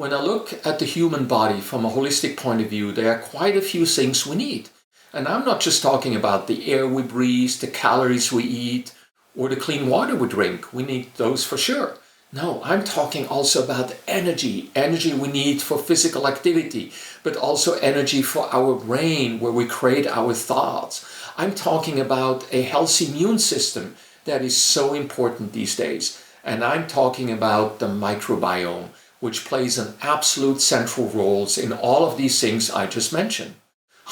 When I look at the human body from a holistic point of view, there are quite a few things we need. And I'm not just talking about the air we breathe, the calories we eat, or the clean water we drink. We need those for sure. No, I'm talking also about energy we need for physical activity, but also energy for our brain, where we create our thoughts. I'm talking about a healthy immune system that is so important these days. And I'm talking about the microbiome, which plays an absolute central role in all of these things I just mentioned.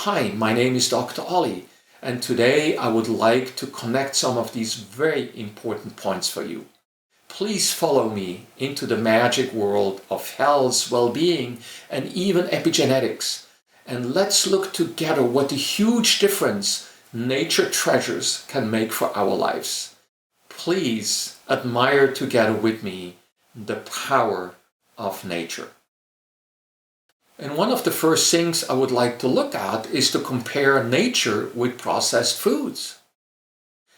Hi, my name is Dr. Ollie, and today I would like to connect some of these very important points for you. Please follow me into the magic world of health, well-being, and even epigenetics. And let's look together what a huge difference nature treasures can make for our lives. Please admire together with me the power of nature. And one of the first things I would like to look at is to compare nature with processed foods.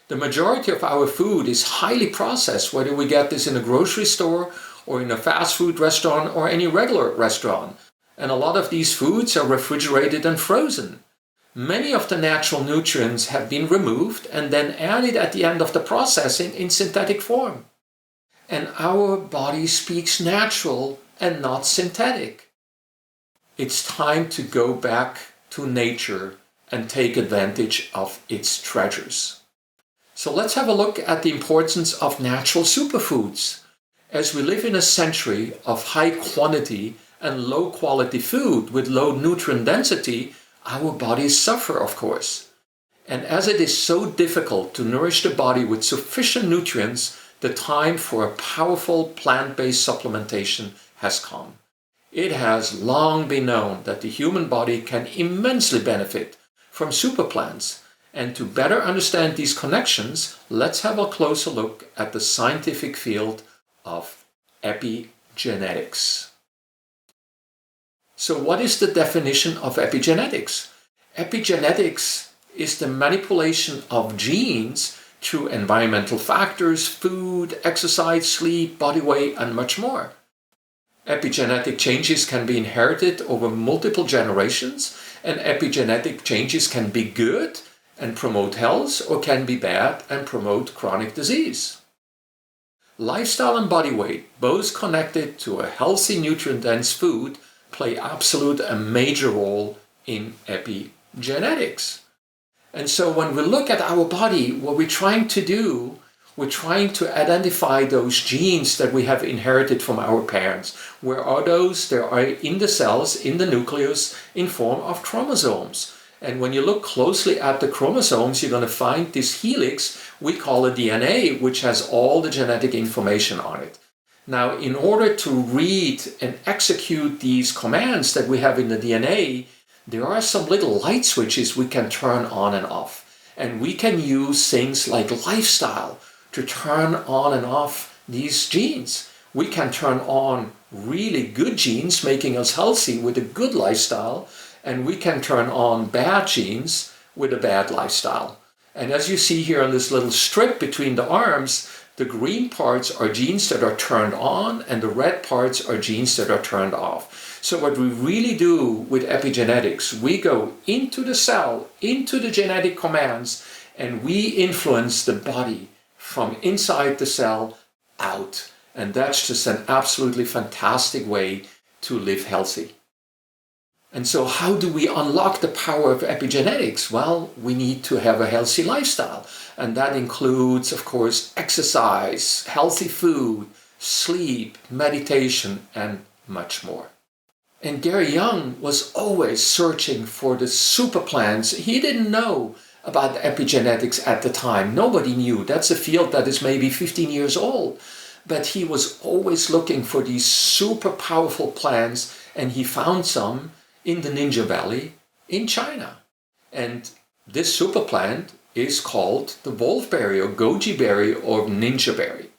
The majority of our food is highly processed, whether we get this in a grocery store or in a fast food restaurant or any regular restaurant. And a lot of these foods are refrigerated and frozen. Many of the natural nutrients have been removed and then added at the end of the processing in synthetic form. And our body speaks natural and not synthetic. It's time to go back to nature and take advantage of its treasures. So let's have a look at the importance of natural superfoods. As we live in a century of high quantity and low quality food with low nutrient density, our bodies suffer, of course. And as it is so difficult to nourish the body with sufficient nutrients, the time for a powerful plant-based supplementation has come. It has long been known that the human body can immensely benefit from superplants. And to better understand these connections, let's have a closer look at the scientific field of epigenetics. So what is the definition of epigenetics? Epigenetics is the manipulation of genes through environmental factors, food, exercise, sleep, body weight, and much more. Epigenetic changes can be inherited over multiple generations, and epigenetic changes can be good and promote health, or can be bad and promote chronic disease. Lifestyle and body weight, both connected to a healthy nutrient-dense food, play absolute and major role in epigenetics. And so when we look at our body, what we're trying to do, we're trying to identify those genes that we have inherited from our parents. Where are those? They are in the cells, in the nucleus, in form of chromosomes. And when you look closely at the chromosomes, you're going to find this helix we call a DNA, which has all the genetic information on it. Now, in order to read and execute these commands that we have in the DNA, there are some little light switches we can turn on and off. And we can use things like lifestyle to turn on and off these genes. We can turn on really good genes, making us healthy with a good lifestyle, and we can turn on bad genes with a bad lifestyle. And as you see here on this little strip between the arms, the green parts are genes that are turned on, and the red parts are genes that are turned off. So what we really do with epigenetics, we go into the cell, into the genetic commands, and we influence the body from inside the cell out. And that's just an absolutely fantastic way to live healthy. And so how do we unlock the power of epigenetics? Well, we need to have a healthy lifestyle. And that includes, of course, exercise, healthy food, sleep, meditation, and much more. And Gary Young was always searching for the super plants. He didn't know about epigenetics at the time. Nobody knew. That's a field that is maybe 15 years old. But he was always looking for these super powerful plants, and he found some in the Ningxia Valley in China. And this super plant is called the wolfberry or goji berry or ninja berry.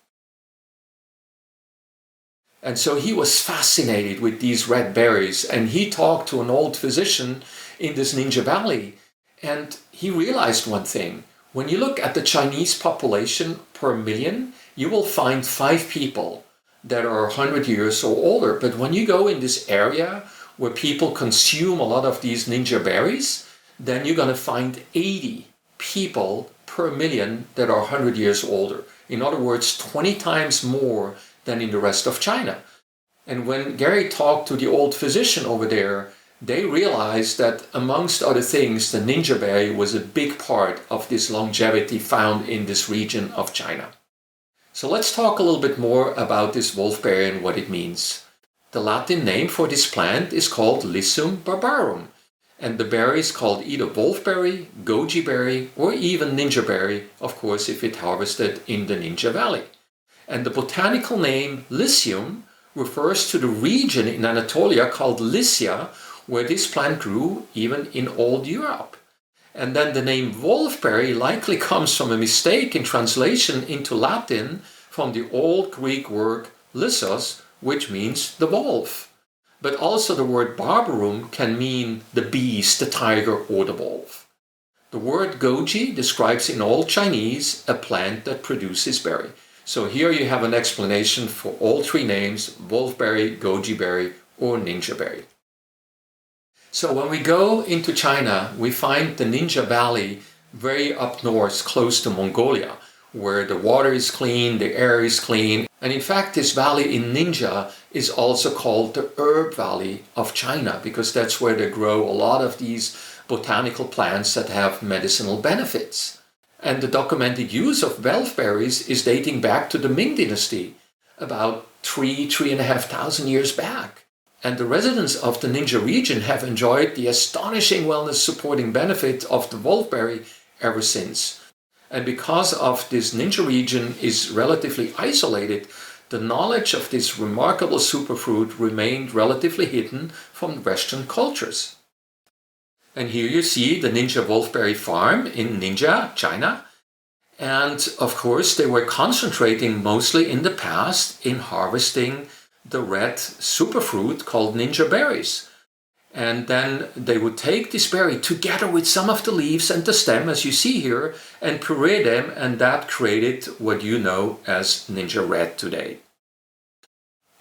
And so he was fascinated with these red berries, and he talked to an old physician in this Ningxia Valley, and he realized one thing. When you look at the Chinese population per million, you will find 5 people that are 100 years or older. But when you go in this area where people consume a lot of these ninja berries, then you're going to find 80 people per million that are 100 years older. In other words, 20 times more than in the rest of China. And when Gary talked to the old physician over there, they realized that amongst other things, the ninja berry was a big part of this longevity found in this region of China. So let's talk a little bit more about this wolfberry and what it means. The Latin name for this plant is called Lycium barbarum, and the berry is called either wolfberry, goji berry, or even ninja berry, of course, if it's harvested in the Ningxia Valley. And the botanical name Lycium refers to the region in Anatolia called Lycia, where this plant grew even in old Europe. And then the name wolfberry likely comes from a mistake in translation into Latin from the old Greek word lyssos, which means the wolf. But also the word barbarum can mean the beast, the tiger, or the wolf. The word goji describes in Old Chinese a plant that produces berry. So here you have an explanation for all three names: wolfberry, goji berry, or ninja berry. So when we go into China, we find the Ningxia Valley very up north, close to Mongolia, where the water is clean, the air is clean. And in fact, this valley in Ningxia is also called the Herb Valley of China, because that's where they grow a lot of these botanical plants that have medicinal benefits. And the documented use of wolfberries is dating back to the Ming Dynasty, about 3,500 years back. And the residents of the Ningxia region have enjoyed the astonishing wellness-supporting benefit of the wolfberry ever since. And because of this Ningxia region is relatively isolated, the knowledge of this remarkable superfruit remained relatively hidden from Western cultures. And here you see the Ningxia wolfberry farm in Ningxia, China. And of course, they were concentrating mostly in the past in harvesting the red superfruit called ninja berries. And then they would take this berry together with some of the leaves and the stem, as you see here, and puree them, and that created what you know as ninja red today.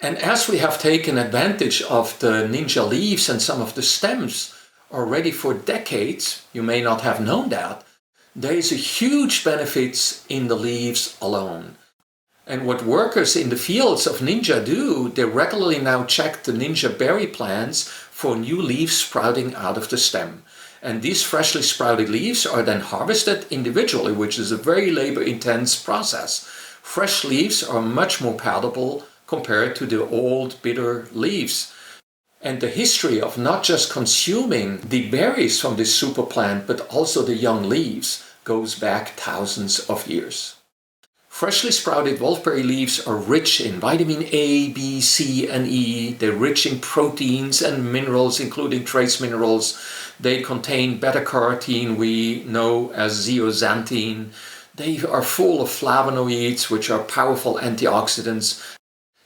And as we have taken advantage of the ninja leaves and some of the stems already for decades, you may not have known that, there is a huge benefits in the leaves alone. And what workers in the fields of Ningxia do, they regularly now check the Ningxia berry plants for new leaves sprouting out of the stem. And these freshly sprouted leaves are then harvested individually, which is a very labor-intense process. Fresh leaves are much more palatable compared to the old, bitter leaves. And the history of not just consuming the berries from this super plant, but also the young leaves, goes back thousands of years. Freshly sprouted wolfberry leaves are rich in vitamin A, B, C, and E. They're rich in proteins and minerals, including trace minerals. They contain beta-carotene, we know as zeaxanthin. They are full of flavonoids, which are powerful antioxidants.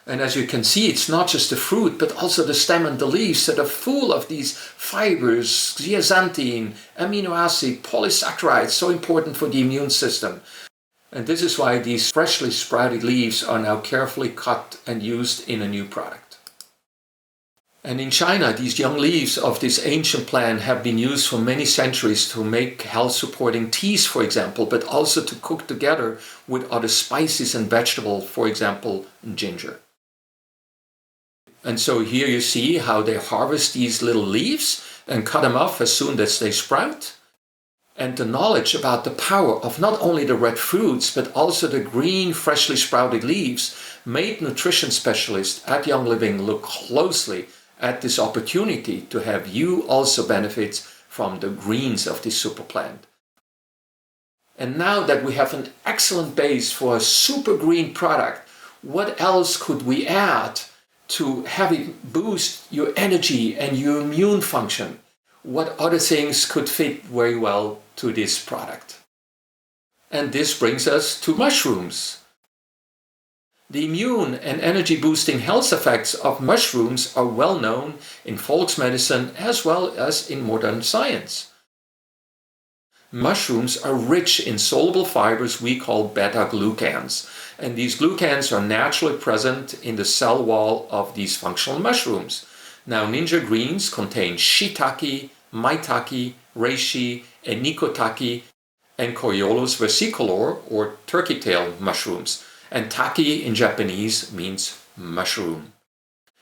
And as you can see, it's not just the fruit, but also the stem and the leaves that are full of these fibers, zeaxanthin, amino acid, polysaccharides, so important for the immune system. And this is why these freshly sprouted leaves are now carefully cut and used in a new product. And in China, these young leaves of this ancient plant have been used for many centuries to make health-supporting teas, for example, but also to cook together with other spices and vegetables, for example, ginger. And so here you see how they harvest these little leaves and cut them off as soon as they sprout. And the knowledge about the power of not only the red fruits, but also the green, freshly sprouted leaves made nutrition specialists at Young Living look closely at this opportunity to have you also benefit from the greens of this super plant. And now that we have an excellent base for a super green product, what else could we add to have it boost your energy and your immune function? What other things could fit very well to this product? And this brings us to mushrooms. The immune and energy boosting health effects of mushrooms are well known in folk medicine as well as in modern science. Mushrooms are rich in soluble fibers we call beta-glucans, and these glucans are naturally present in the cell wall of these functional mushrooms. Now, Ningxia Greens contain shiitake, maitake, reishi, and nikotake, and Coriolus versicolor, or turkey tail mushrooms. And take in Japanese means mushroom.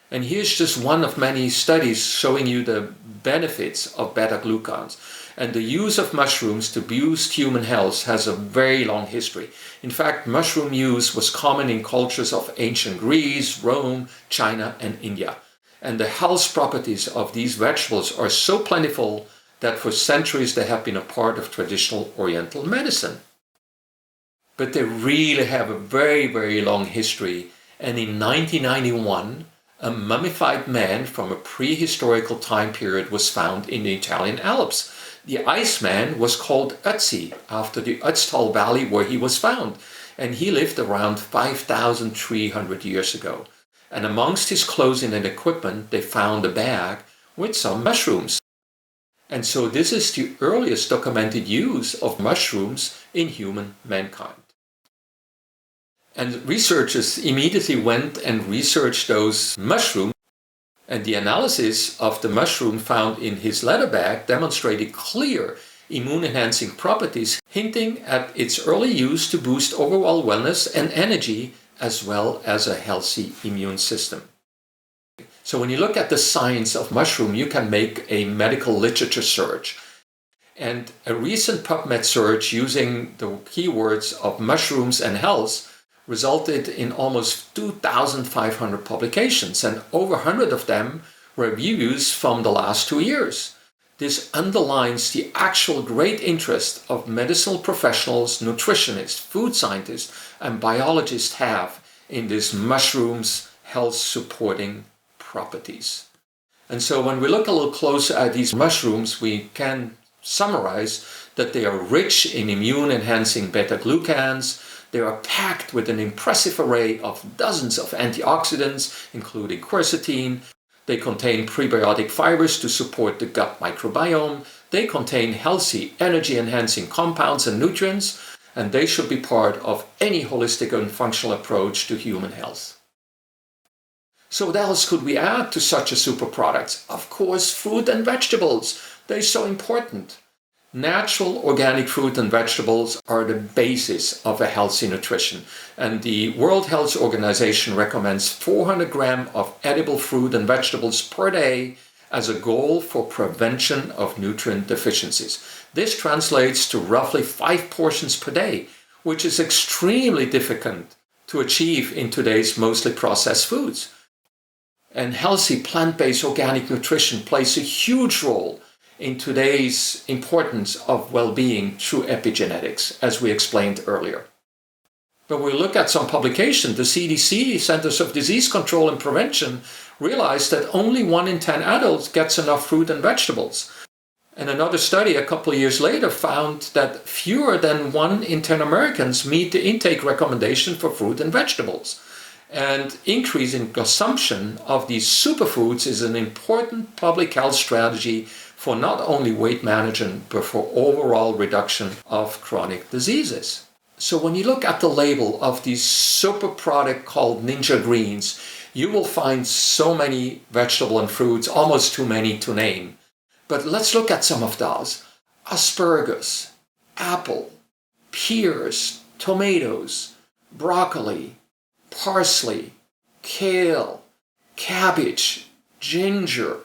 And here's just one of many studies showing you the benefits of beta-glucans. And the use of mushrooms to boost human health has a very long history. In fact, mushroom use was common in cultures of ancient Greece, Rome, China, and India. And the health properties of these vegetables are so plentiful that for centuries they have been a part of traditional Oriental medicine. But they really have a very, very long history. And in 1991, a mummified man from a prehistorical time period was found in the Italian Alps. The Iceman was called Ötzi, after the Ötztal Valley where he was found, and he lived around 5,300 years ago. And amongst his clothing and equipment, they found a bag with some mushrooms. And so this is the earliest documented use of mushrooms in human mankind. And researchers immediately went and researched those mushrooms, and the analysis of the mushroom found in his leather bag demonstrated clear immune-enhancing properties, hinting at its early use to boost overall wellness and energy, as well as a healthy immune system. So when you look at the science of mushroom, you can make a medical literature search. And a recent PubMed search using the keywords of mushrooms and health resulted in almost 2,500 publications, and over 100 of them were reviews from the last 2 years. This underlines the actual great interest of medicinal professionals, nutritionists, food scientists, and biologists have in these mushrooms' health-supporting properties. And so when we look a little closer at these mushrooms, we can summarize that they are rich in immune-enhancing beta-glucans. They are packed with an impressive array of dozens of antioxidants, including quercetin. They contain prebiotic fibers to support the gut microbiome. They contain healthy, energy-enhancing compounds and nutrients, and they should be part of any holistic and functional approach to human health. So what else could we add to such a super product? Of course, fruit and vegetables. They're so important. Natural organic fruit and vegetables are the basis of a healthy nutrition, and the World Health Organization recommends 400 grams of edible fruit and vegetables per day as a goal for prevention of nutrient deficiencies. This translates to roughly 5 portions per day, which is extremely difficult to achieve in today's mostly processed foods. And healthy plant-based organic nutrition plays a huge role in today's importance of well-being through epigenetics, as we explained earlier. But we look at some publications. The CDC, Centers of Disease Control and Prevention, realized that only 1 in 10 adults gets enough fruit and vegetables. And another study a couple of years later found that fewer than 1 in 10 Americans meet the intake recommendation for fruit and vegetables. And increasing consumption of these superfoods is an important public health strategy for not only weight management, but for overall reduction of chronic diseases. So when you look at the label of this super product called Ningxia Greens, you will find so many vegetables and fruits, almost too many to name. But let's look at some of those. Asparagus, apple, pears, tomatoes, broccoli, parsley, kale, cabbage, ginger,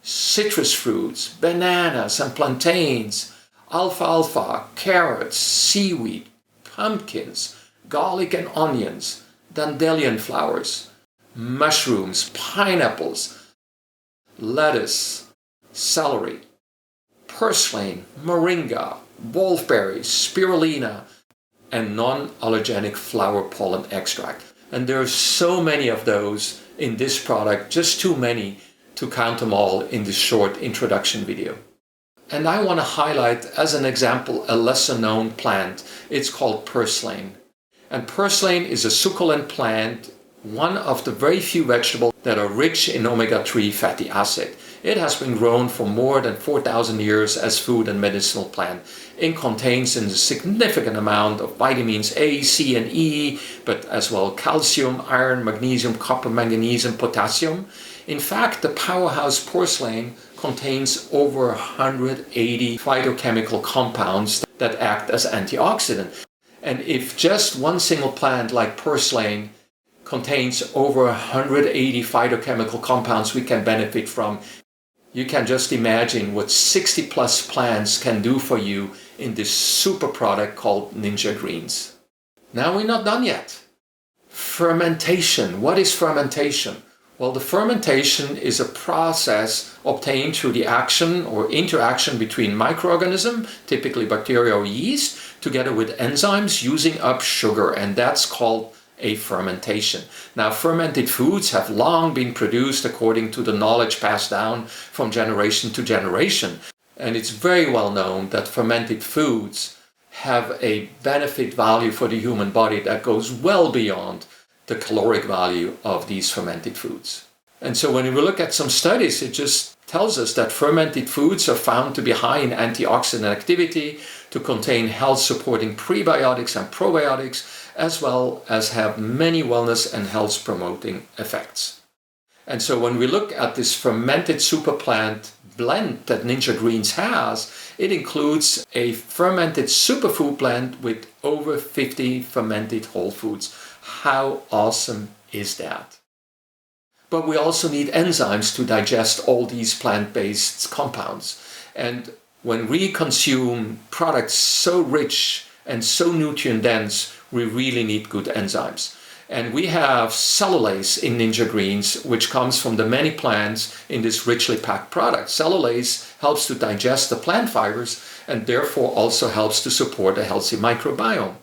citrus fruits, bananas and plantains, alfalfa, carrots, seaweed, pumpkins, garlic and onions, dandelion flowers, mushrooms, pineapples, lettuce, celery, purslane, moringa, wolfberry, spirulina, and non-allergenic flower pollen extract. And there are so many of those in this product, just too many to count them all in this short introduction video. And I want to highlight as an example a lesser known plant. It's called purslane. And purslane is a succulent plant, one of the very few vegetables that are rich in omega-3 fatty acid. It has been grown for more than 4,000 years as food and medicinal plant, It contains a significant amount of vitamins A, C, and E, but as well calcium, iron, magnesium, copper, manganese, and potassium. In fact, the powerhouse porcelain contains over 180 phytochemical compounds that act as antioxidants. And if just one single plant like purslane contains over 180 phytochemical compounds we can benefit from, you can just imagine what 60 plus plants can do for you in this super product called Ningxia Greens. Now we're not done yet. Fermentation. What is fermentation? Well, the fermentation is a process obtained through the action or interaction between microorganisms, typically bacteria or yeast, together with enzymes using up sugar, and that's called a fermentation. Now, fermented foods have long been produced according to the knowledge passed down from generation to generation, and it's very well known that fermented foods have a benefit value for the human body that goes well beyond the caloric value of these fermented foods. And so when we look at some studies, it just tells us that fermented foods are found to be high in antioxidant activity, to contain health-supporting prebiotics and probiotics, as well as have many wellness and health-promoting effects. And so when we look at this fermented super plant blend that Ningxia Greens has, it includes a fermented superfood blend with over 50 fermented whole foods. How awesome is that? But we also need enzymes to digest all these plant-based compounds. And when we consume products so rich and so nutrient-dense, we really need good enzymes. And we have cellulase in Ningxia Greens, which comes from the many plants in this richly packed product. Cellulase helps to digest the plant fibers and therefore also helps to support a healthy microbiome.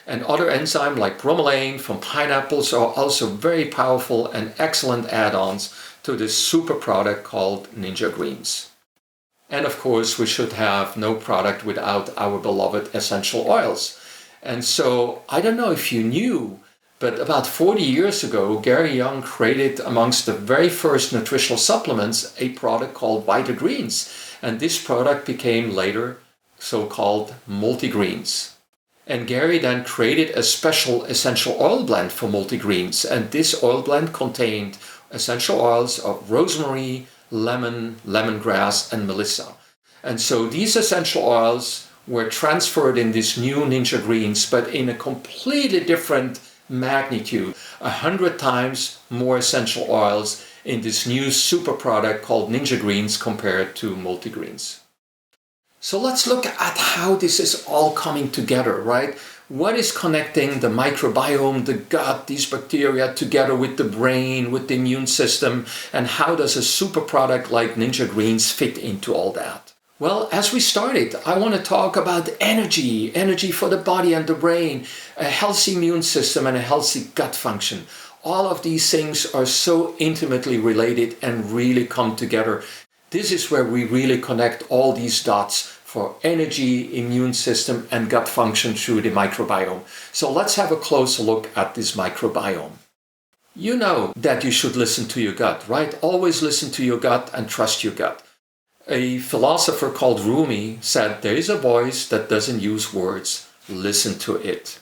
And other enzymes like bromelain from pineapples are also very powerful and excellent add-ons to this super product called Ningxia Greens. And of course, we should have no product without our beloved essential oils. And so, I don't know if you knew, but about 40 years ago, Gary Young created amongst the very first nutritional supplements a product called MultiGreens. And this product became later so-called MultiGreens. And Gary then created a special essential oil blend for MultiGreens. And this oil blend contained essential oils of rosemary, lemon, lemongrass, and melissa. And so these essential oils were transferred in this new Ningxia Greens, but in a completely different magnitude. 100 times more essential oils in this new super product called Ningxia Greens compared to MultiGreens. So let's look at how this is all coming together, right? What is connecting the microbiome, the gut, these bacteria together with the brain, with the immune system, and how does a super product like Ningxia Greens fit into all that? Well, as we started, I want to talk about energy for the body and the brain, a healthy immune system and a healthy gut function. All of these things are so intimately related and really come together. This is where we really connect all these dots for energy, immune system, and gut function through the microbiome. So let's have a closer look at this microbiome. You know that you should listen to your gut, right? Always listen to your gut and trust your gut. A philosopher called Rumi said, there is a voice that doesn't use words, listen to it.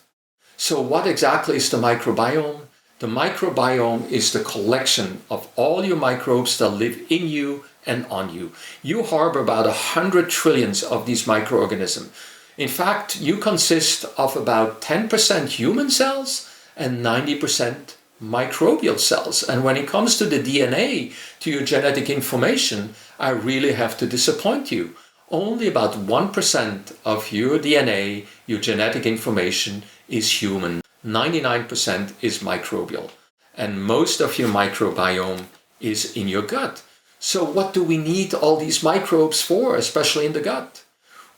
So what exactly is the microbiome? The microbiome is the collection of all your microbes that live in you and on you. You harbor about 100 trillions of these microorganisms. In fact, you consist of about 10% human cells and 90% microbial cells. And when it comes to the DNA, to your genetic information, I really have to disappoint you. Only about 1% of your DNA, your genetic information, is human. 99% is microbial. And most of your microbiome is in your gut. So what do we need all these microbes for, especially in the gut?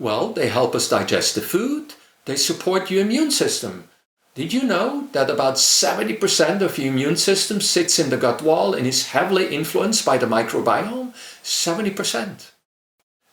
Well, they help us digest the food. They support your immune system. Did you know that about 70% of your immune system sits in the gut wall and is heavily influenced by the microbiome? 70%.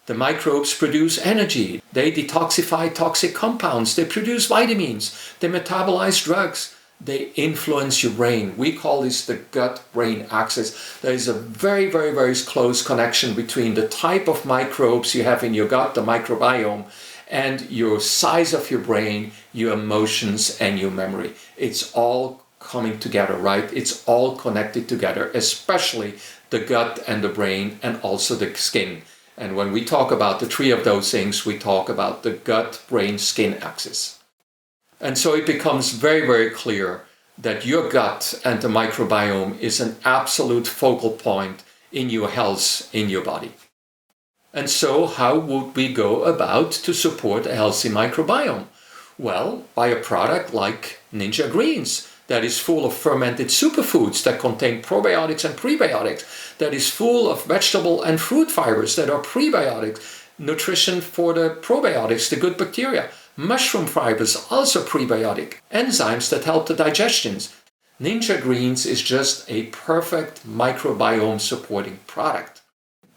The microbes produce energy. They detoxify toxic compounds. They produce vitamins. They metabolize drugs. They influence your brain. We call this the gut-brain axis. There is a very, very, very close connection between the type of microbes you have in your gut, the microbiome, and your size of your brain, your emotions, and your memory. It's all coming together, right? It's all connected together, especially the gut and the brain and also the skin. And when we talk about the three of those things, we talk about the gut, brain, skin axis. And so it becomes very, very clear that your gut and the microbiome is an absolute focal point in your health, in your body. And so how would we go about to support a healthy microbiome? Well, by a product like Ningxia Greens, that is full of fermented superfoods that contain probiotics and prebiotics, that is full of vegetable and fruit fibers that are prebiotics, nutrition for the probiotics, the good bacteria, mushroom fibers, also prebiotic, enzymes that help the digestions. Ningxia Greens is just a perfect microbiome supporting product.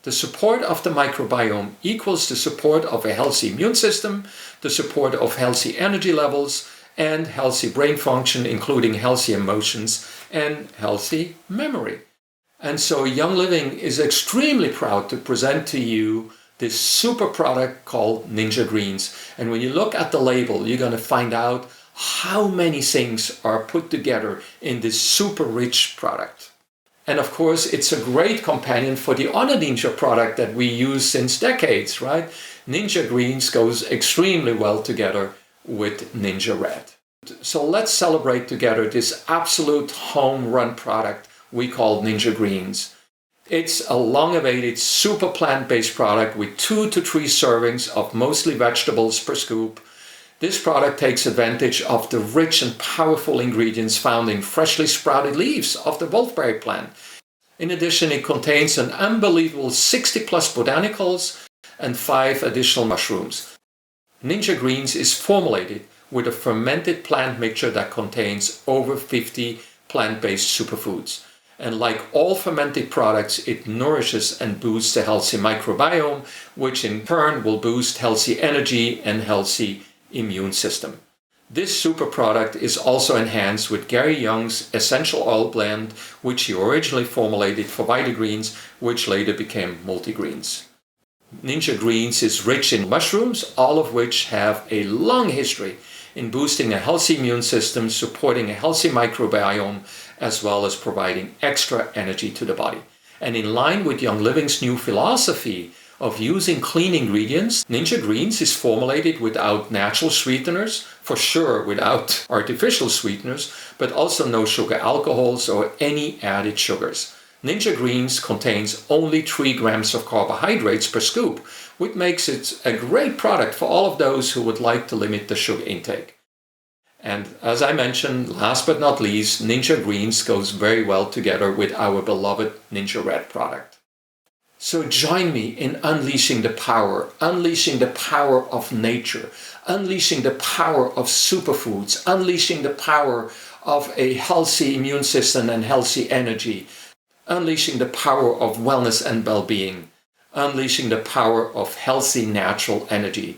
The support of the microbiome equals the support of a healthy immune system, the support of healthy energy levels, and healthy brain function, including healthy emotions and healthy memory. And so Young Living is extremely proud to present to you this super product called Ningxia Greens. And when you look at the label, you're going to find out how many things are put together in this super rich product. And of course, it's a great companion for the other Ningxia product that we use since decades, right? Ningxia Greens goes extremely well together with Ningxia Red. So let's celebrate together this absolute home run product we call Ningxia Greens. It's a long-awaited super plant-based product with 2 to 3 servings of mostly vegetables per scoop. This product takes advantage of the rich and powerful ingredients found in freshly sprouted leaves of the wolfberry plant. In addition, it contains an unbelievable 60 plus botanicals and 5 additional mushrooms. Ningxia Greens is formulated with a fermented plant mixture that contains over 50 plant-based superfoods. And like all fermented products, it nourishes and boosts the healthy microbiome, which in turn will boost healthy energy and healthy immune system. This super product is also enhanced with Gary Young's essential oil blend, which he originally formulated for Vitagreens, which later became MultiGreens. Ningxia Greens is rich in mushrooms, all of which have a long history in boosting a healthy immune system, supporting a healthy microbiome, as well as providing extra energy to the body. And in line with Young Living's new philosophy of using clean ingredients, Ningxia Greens is formulated without natural sweeteners, for sure without artificial sweeteners, but also no sugar alcohols or any added sugars. Ningxia Greens contains only 3 grams of carbohydrates per scoop, which makes it a great product for all of those who would like to limit the sugar intake. And as I mentioned, last but not least, Ningxia Greens goes very well together with our beloved Ningxia Red product. So join me in unleashing the power of nature, unleashing the power of superfoods, unleashing the power of a healthy immune system and healthy energy, unleashing the power of wellness and well-being, unleashing the power of healthy natural energy.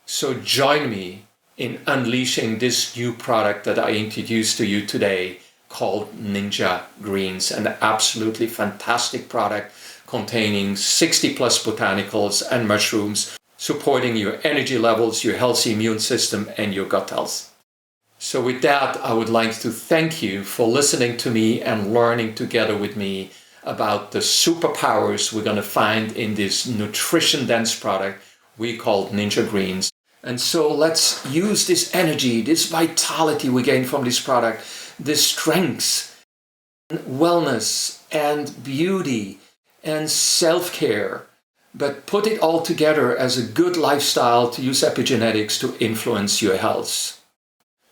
So join me in unleashing this new product that I introduced to you today called Ningxia Greens, an absolutely fantastic product containing 60 plus botanicals and mushrooms, supporting your energy levels, your healthy immune system, and your gut health. So with that, I would like to thank you for listening to me and learning together with me about the superpowers we're going to find in this nutrition-dense product we call Ningxia Greens. And so let's use this energy, this vitality we gain from this product, this strength, wellness, and beauty, and self-care, but put it all together as a good lifestyle to use epigenetics to influence your health.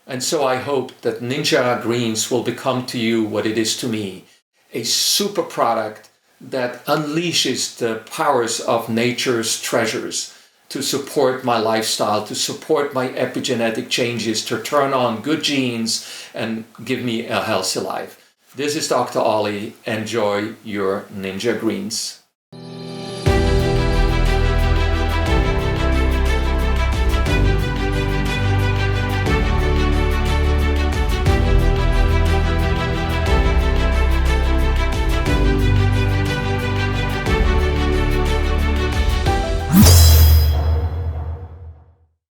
And so I hope that Ningxia Greens will become to you what it is to me, a super product that unleashes the powers of nature's treasures to support my lifestyle, to support my epigenetic changes, to turn on good genes and give me a healthy life. This is Dr. Ali. Enjoy your Ningxia Greens.